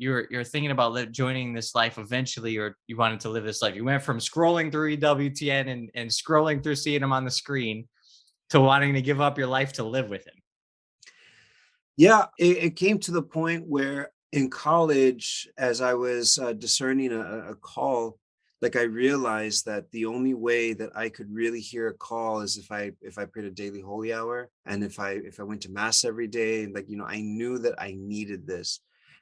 you're thinking about joining this life eventually, or you wanted to live this life. You went from scrolling through EWTN and scrolling through seeing him on the screen to wanting to give up your life to live with him. Yeah, it came to the point where in college, as I was discerning a call, like I realized that the only way that I could really hear a call is if I prayed a daily holy hour, and if I went to mass every day, and like I knew that I needed this.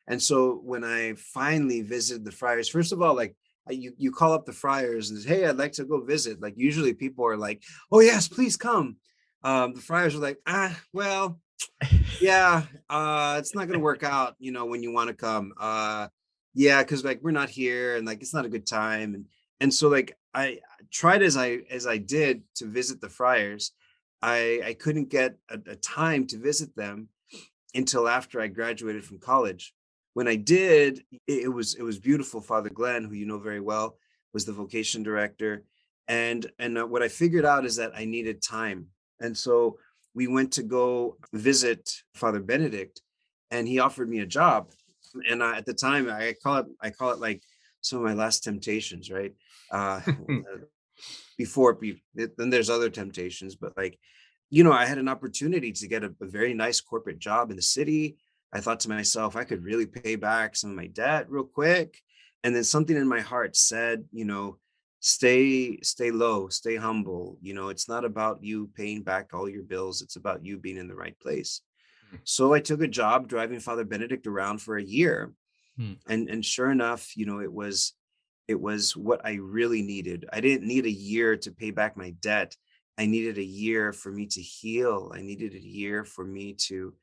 And so when I finally visited the friars, first of all, like you call up the friars and say, hey, I'd like to go visit. Like usually people are like, oh yes, please come. The friars are like, well, yeah, it's not gonna work out, when you want to come. Yeah, because like we're not here and like it's not a good time. And so like I tried as I did to visit the friars, I couldn't get a time to visit them until after I graduated from college. When I did, it was beautiful. Father Glenn, who you know very well, was the vocation director, and what I figured out is that I needed time, and so we went to go visit Father Benedict, and he offered me a job, and at the time I call it like some of my last temptations, right? Uh, then there's other temptations, but like I had an opportunity to get a very nice corporate job in the city. I thought to myself, I could really pay back some of my debt real quick. And then something in my heart said, stay low, stay humble. It's not about you paying back all your bills. It's about you being in the right place. So I took a job driving Father Benedict around for a year. Hmm. And sure enough, it was what I really needed. I didn't need a year to pay back my debt. I needed a year for me to heal. I needed a year for me to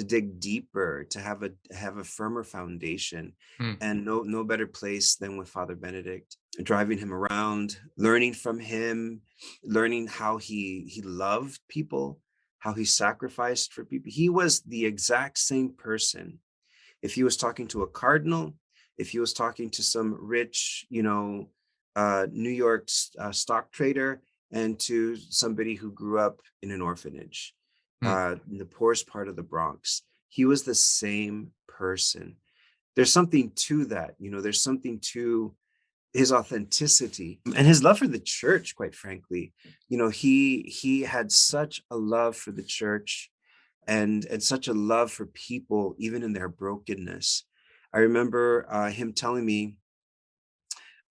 dig deeper, to have a firmer foundation. Hmm. And no better place than with Father Benedict, driving him around, learning from him, learning how he loved people, how he sacrificed for people. He was the exact same person. If he was talking to a cardinal, if he was talking to some rich, New York stock trader, and to somebody who grew up in an orphanage, Hmm. in the poorest part of the Bronx, he was the same person. There's something to that, there's something to his authenticity and his love for the church, quite frankly. He had such a love for the church, and such a love for people, even in their brokenness. I remember him telling me,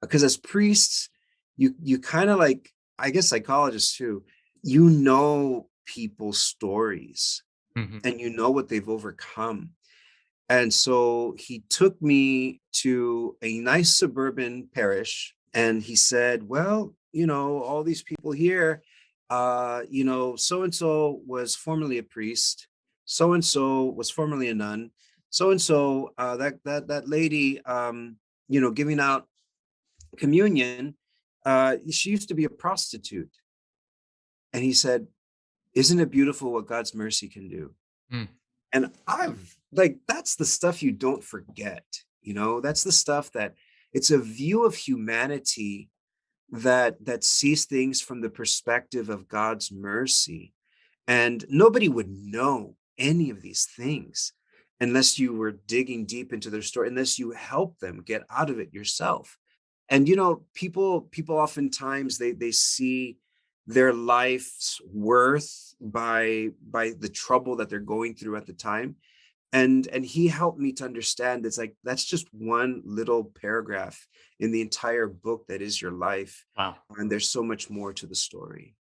because as priests, you kind of like, I guess psychologists too, people's stories, Mhm. and what they've overcome. And so he took me to a nice suburban parish, and he said, well, all these people here, so and so was formerly a priest, so and so was formerly a nun, so and so, that lady, giving out communion, she used to be a prostitute. And he said, isn't it beautiful what God's mercy can do? Hmm. And I've like, that's the stuff you don't forget. That's the stuff that, it's a view of humanity that sees things from the perspective of God's mercy. And nobody would know any of these things unless you were digging deep into their story, unless you help them get out of it yourself. And people oftentimes they see their life's worth by the trouble that they're going through at the time. And he helped me to understand, it's like that's just one little paragraph in the entire book that is your life, Wow. and there's so much more to the story.